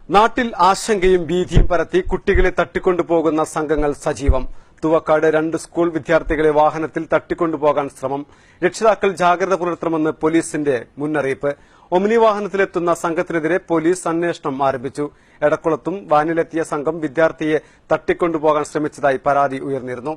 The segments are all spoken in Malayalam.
നാട്ടിൽ ആശങ്കയും ഭീതിയും പരത്തി കുട്ടികളെ തട്ടിക്കൊണ്ടുപോകുന്ന സംഘങ്ങൾ സജീവം. തുവക്കാട് 2 സ്കൂൾ വിദ്യാർത്ഥികളെ വാഹനത്തിൽ തട്ടിക്കൊണ്ടുപോകാൻ ശ്രമം. രക്ഷിതാക്കൾ ജാഗ്രത പുലർത്തണമെന്ന് പോലീസിന്റെ മുന്നറിയിപ്പ്. ഒമിനി വാഹനത്തിലെത്തുന്ന സംഘത്തിനെതിരെ പോലീസ് അന്വേഷണം ആരംഭിച്ചു. എടക്കുളത്തും വാനിലെത്തിയ സംഘം വിദ്യാർത്ഥിയെ തട്ടിക്കൊണ്ടുപോകാൻ ശ്രമിച്ചതായി പരാതി ഉയർന്നിരുന്നു.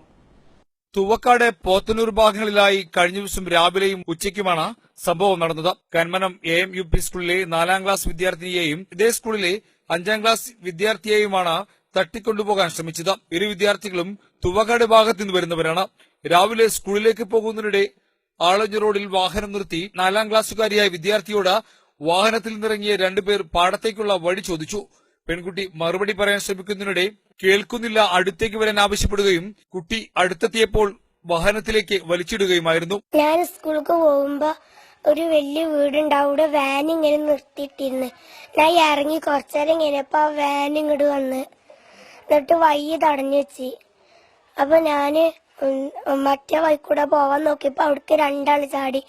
തുവക്കാട് പോത്തന്നൂർ ഭാഗങ്ങളിലായി കഴിഞ്ഞ ദിവസം രാവിലെയും ഉച്ചയ്ക്കുമാണ് സംഭവം നടന്നത്. കന്മനം AM-UP സ്കൂളിലെ 4ാം ക്ലാസ് വിദ്യാർത്ഥിനിയെയും ഇതേ സ്കൂളിലെ 5ാം ക്ലാസ് വിദ്യാർത്ഥിയെയുമാണ് തട്ടിക്കൊണ്ടുപോകാൻ ശ്രമിച്ചത്. ഇരു വിദ്യാർത്ഥികളും തുവക്കാട് ഭാഗത്തു നിന്ന് വരുന്നവരാണ്. രാവിലെ സ്കൂളിലേക്ക് പോകുന്നതിനിടെ ആളഞ്ഞ റോഡിൽ വാഹനം നിർത്തി 4ാം ക്ലാസ്സുകാരിയായ വിദ്യാർത്ഥിയോട് വാഹനത്തിൽ നിന്നിറങ്ങിയ 2 പേർ പാടത്തേക്കുള്ള വഴി ചോദിച്ചു. പെൺകുട്ടി മറുപടി പറയാൻ ശ്രമിക്കുന്നതിനിടെ കേൾക്കുന്നില്ല, അടുത്തേക്ക് വരാൻ ആവശ്യപ്പെടുകയും കുട്ടി അടുത്തെത്തിയപ്പോൾ വാഹനത്തിലേക്ക് വലിച്ചിടുകയുമായിരുന്നു. ഞാൻ സ്കൂൾക്ക് പോകുമ്പോ ഒരു വലിയ വീടുണ്ടാവും, അവിടെ വാൻ ഇങ്ങനെ നിർത്തിയിട്ടിരുന്നു. ഞാൻ ഇറങ്ങി കുറച്ചേരം കഴിഞ്ഞപ്പോ ആ വാൻ ഇങ്ങോട്ട് വന്ന് എന്നിട്ട് വയ്യ തടഞ്ഞു വെച്ച്. അപ്പൊ ഞാന് മറ്റേ വഴിക്കൂടെ പോവാൻ നോക്കിയപ്പോ അവിടേക്ക് 2 ആള് ചാടി.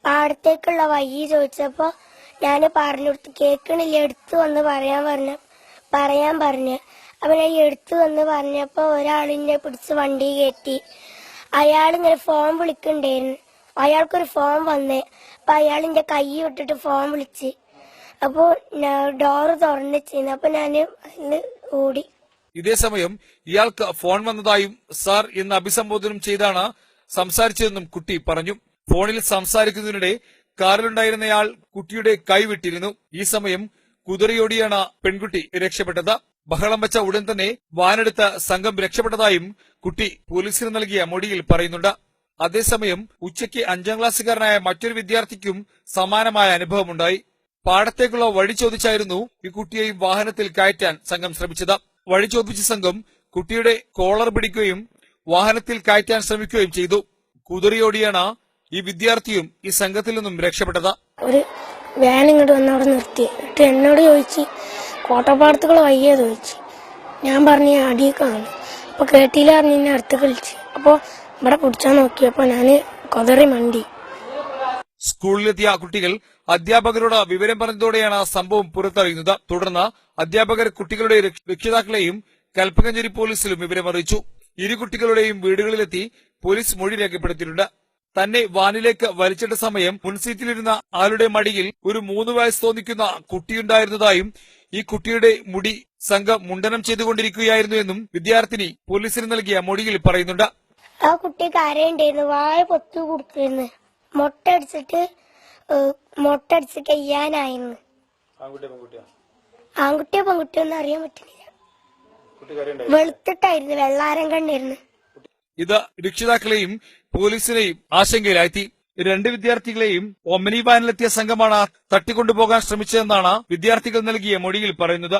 പാടത്തേക്കുള്ള വയ്യ ചോദിച്ചപ്പോ ഞാന് പറഞ്ഞു കൊടുത്തു. കേൾക്കണില്ല, എടുത്തു വന്ന് പറയാൻ പറഞ്ഞു. അപ്പൊ ഞാൻ എടുത്തു വന്ന് പറഞ്ഞപ്പോ ഒരാളിനെ പിടിച്ച് വണ്ടി കയറ്റി. അയാളിങ്ങനെ ഫോൺ വിളിക്കണ്ടായിരുന്നു. അയാൾക്കൊരു ഫോൺ വന്നേ. അപ്പൊ അയാളിന്റെ കൈ വിട്ടിട്ട് ഫോൺ വിളിച്ച്. അപ്പൊ ഡോറ് തുറന്നു വെച്ചിരുന്നു. അപ്പൊ ഞാന് ഓടി. ഇതേസമയം ഇയാൾക്ക് ഫോൺ വന്നതായും സാർ എന്ന് അഭിസംബോധന ചെയ്താണ് സംസാരിച്ചതെന്നും കുട്ടി പറഞ്ഞു. ഫോണിൽ സംസാരിക്കുന്നതിനിടെ കാറിലുണ്ടായിരുന്നയാൾ കുട്ടിയുടെ കൈവിട്ടിരുന്നു. ഈ സമയം കുതിരയോടിയാണ് പെൺകുട്ടി രക്ഷപ്പെട്ടത്. ബഹളം വെച്ച ഉടൻ തന്നെ വാനെടുത്ത സംഘം രക്ഷപ്പെട്ടതായും കുട്ടി പോലീസിന് നൽകിയ മൊഴിയിൽ പറയുന്നുണ്ട്. അതേസമയം ഉച്ചയ്ക്ക് 5ാം ക്ലാസ്സുകാരനായ മറ്റൊരു വിദ്യാർത്ഥിക്കും സമാനമായ അനുഭവമുണ്ടായി. പാടത്തേക്കുള്ള വഴി ചോദിച്ചായിരുന്നു ഈ കുട്ടിയെയും വാഹനത്തിൽ കയറ്റാൻ സംഘം ശ്രമിച്ചത്. വഴി ചോദിച്ച സംഘം കുട്ടിയുടെ കോളർ പിടിക്കുകയും വാഹനത്തിൽ കയറ്റാൻ ശ്രമിക്കുകയും ചെയ്തു. കുതിരയോടിയാണ് ഈ വിദ്യാർത്ഥിയും ഈ സംഘത്തിൽ നിന്നും രക്ഷപ്പെട്ടത്. ഒരു വാൻ ഇങ്ങോട്ട് വന്ന് അവിടെ നിർത്തി. എന്നിട്ട് എന്നോട് ചോദിച്ച് കോട്ടപ്പാടത്തുകൾ വയ്യ ചോദിച്ചു. ഞാൻ പറഞ്ഞ അടിയൊക്കെയാണ്. അപ്പൊ കേട്ടില്ല പറഞ്ഞ അടുത്ത് കളിച്ച്. അപ്പൊ ഇവിടെ പിടിച്ചാൻ നോക്കിയപ്പോ ഞാന് കൊതറി മണ്ടി. സ്കൂളിലെത്തിയ കുട്ടികൾ അധ്യാപകരോട് വിവരം പറഞ്ഞതോടെയാണ് സംഭവം പുറത്തറിയുന്നത്. തുടർന്ന് അധ്യാപകർ കുട്ടികളുടെ രക്ഷിതാക്കളെയും കൽപ്പകഞ്ചേരി പോലീസിലും വിവരമറിയിച്ചു. ഇരു കുട്ടികളുടെയും വീടുകളിലെത്തി പോലീസ് മൊഴി രേഖപ്പെടുത്തിയിട്ടുണ്ട്. തന്നെ വാനിലേക്ക് വലിച്ചിട്ട സമയം മുൻസീറ്റിലിരുന്ന ആളുടെ മടിയിൽ ഒരു 3 വയസ്സ് തോന്നിക്കുന്ന കുട്ടിയുണ്ടായിരുന്നതായും ഈ കുട്ടിയുടെ മുടി സംഘം മുണ്ടനം ചെയ്തുകൊണ്ടിരിക്കുകയായിരുന്നു എന്നും വിദ്യാർത്ഥിനി പോലീസിന് നൽകിയ മൊഴിയിൽ പറയുന്നുണ്ട്. ആ കുട്ടി കരയുണ്ടായിരുന്നു, വായ പൊത്തു കൊടുക്കുന്നു. മൊട്ടടിച്ച് കയ്യാനായിരുന്നു. ആൺകുട്ടിയോ പെൺകുട്ടിയോ ഒന്നും അറിയാൻ പറ്റുന്നില്ല. വെളുത്തിട്ടായിരുന്നു, വെള്ളാരം കണ്ടിരുന്നു. ഇത് രക്ഷിതാക്കളെയും പോലീസിനെയും ആശങ്കയിലാഴ്ത്തി. 2 വിദ്യാർത്ഥികളെയും ഒമിനി വാനിലെത്തിയ സംഘമാണ് തട്ടിക്കൊണ്ടുപോകാൻ ശ്രമിച്ചതെന്നാണ് വിദ്യാർത്ഥികൾ നൽകിയ മൊഴിയിൽ പറയുന്നത്.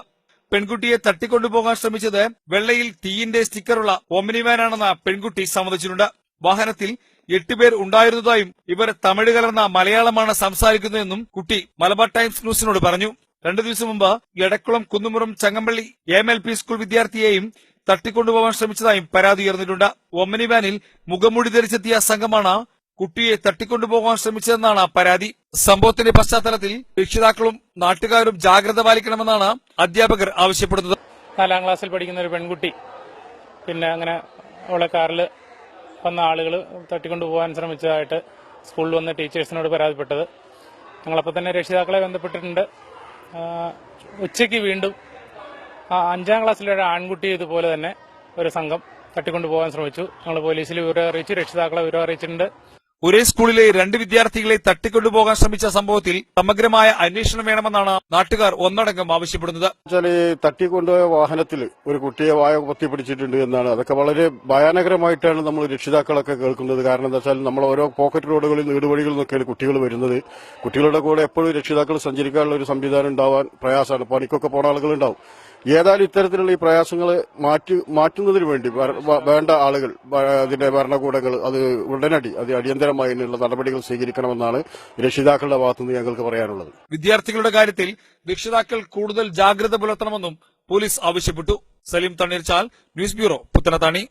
പെൺകുട്ടിയെ തട്ടിക്കൊണ്ടുപോകാൻ ശ്രമിച്ചത് വെള്ളയിൽ തീയിന്റെ സ്റ്റിക്കറുള്ള ഒമിനി വാനാണെന്ന് പെൺകുട്ടി സമ്മതിച്ചിട്ടുണ്ട്. വാഹനത്തിൽ 8 പേർ ഉണ്ടായിരുന്നതായും ഇവർ തമിഴ് കലർന്ന മലയാളമാണ് സംസാരിക്കുന്നതെന്നും കുട്ടി മലബാർ ടൈംസ് ന്യൂസിനോട് പറഞ്ഞു. 2 ദിവസം മുമ്പ് എടക്കുളം കുന്നുമുറും ചങ്ങമ്പള്ളി AM-LP സ്കൂൾ വിദ്യാർത്ഥിയെയും തട്ടിക്കൊണ്ടുപോകാൻ ശ്രമിച്ചതായും പരാതി ഉയർന്നിട്ടുണ്ട്. ഒമിനി വാനിൽ മുഖംമൂടി ധരിച്ചെത്തിയ സംഘമാണ് കുട്ടിയെ തട്ടിക്കൊണ്ടുപോകാൻ ശ്രമിച്ചതെന്നാണ് പരാതി. സംഭവത്തിന്റെ പശ്ചാത്തലത്തിൽ രക്ഷിതാക്കളും നാട്ടുകാരും ജാഗ്രത പാലിക്കണമെന്നാണ് അധ്യാപകർ ആവശ്യപ്പെടുന്നത്. 4ാം ക്ലാസ്സിൽ പഠിക്കുന്ന ഒരു പെൺകുട്ടി അങ്ങനെ അവളെ കാറിൽ വന്ന ആളുകൾ തട്ടിക്കൊണ്ടുപോകാൻ ശ്രമിച്ചതായിട്ട് സ്കൂളിൽ വന്ന് ടീച്ചേഴ്സിനോട് പരാതിപ്പെട്ടത്. ഞങ്ങളപ്പോൾ തന്നെ രക്ഷിതാക്കളെ ബന്ധപ്പെട്ടിട്ടുണ്ട്. ഉച്ചയ്ക്ക് വീണ്ടും 5ാം ക്ലാസ്സിലെ ഒരു ആൺകുട്ടി ഇതുപോലെ തന്നെ ഒരു സംഘം തട്ടിക്കൊണ്ടുപോകാൻ ശ്രമിച്ചു. ഞങ്ങൾ പോലീസിൽ വിവരം അറിയിച്ചു, രക്ഷിതാക്കളെ വിവരം അറിയിച്ചിട്ടുണ്ട്. ഒരേ സ്കൂളിലെ 2 വിദ്യാർത്ഥികളെ തട്ടിക്കൊണ്ടുപോകാൻ ശ്രമിച്ച സംഭവത്തിൽ സമഗ്രമായ അന്വേഷണം വേണമെന്നാണ് നാട്ടുകാർ ഒന്നടങ്കം ആവശ്യപ്പെടുന്നത്. തട്ടിക്കൊണ്ടുപോയ വാഹനത്തിൽ ഒരു കുട്ടിയെ വായ പൊത്തിപ്പിടിച്ചിട്ടുണ്ട് എന്നാണ്. അതൊക്കെ വളരെ ഭയാനകരമായിട്ടാണ് നമ്മൾ രക്ഷിതാക്കളൊക്കെ കേൾക്കുന്നത്. കാരണം എന്താ വെച്ചാൽ നമ്മൾ ഓരോ പോക്കറ്റ് റോഡുകളിൽ നീടുവഴികളിൽ നിന്നൊക്കെയാണ് കുട്ടികൾ വരുന്നത്. കുട്ടികളുടെ കൂടെ എപ്പോഴും രക്ഷിതാക്കൾ സഞ്ചരിക്കാനുള്ള ഒരു സംവിധാനം ഉണ്ടാവാൻ പ്രയാസമാണ്. പണിക്കൊക്കെ പോണ ആളുകളുണ്ടാവും. ഏതായാലും ഇത്തരത്തിലുള്ള ഈ പ്രയാസങ്ങൾ മാറ്റുന്നതിന് വേണ്ടി വേണ്ട ആളുകൾ, അതിന്റെ ഭരണകൂടങ്ങൾ അത് ഉടനടി അടിയന്തരമായി അതിനുള്ള നടപടികൾ സ്വീകരിക്കണമെന്നാണ് രക്ഷിതാക്കളുടെ ഭാഗത്തുനിന്ന് ഞങ്ങൾക്ക് പറയാനുള്ളത്. വിദ്യാർത്ഥികളുടെ കാര്യത്തിൽ രക്ഷിതാക്കൾ കൂടുതൽ ജാഗ്രത പുലർത്തണമെന്നും പോലീസ് ആവശ്യപ്പെട്ടു. Saleem Thanneerchal, news bureau, Puthanathani.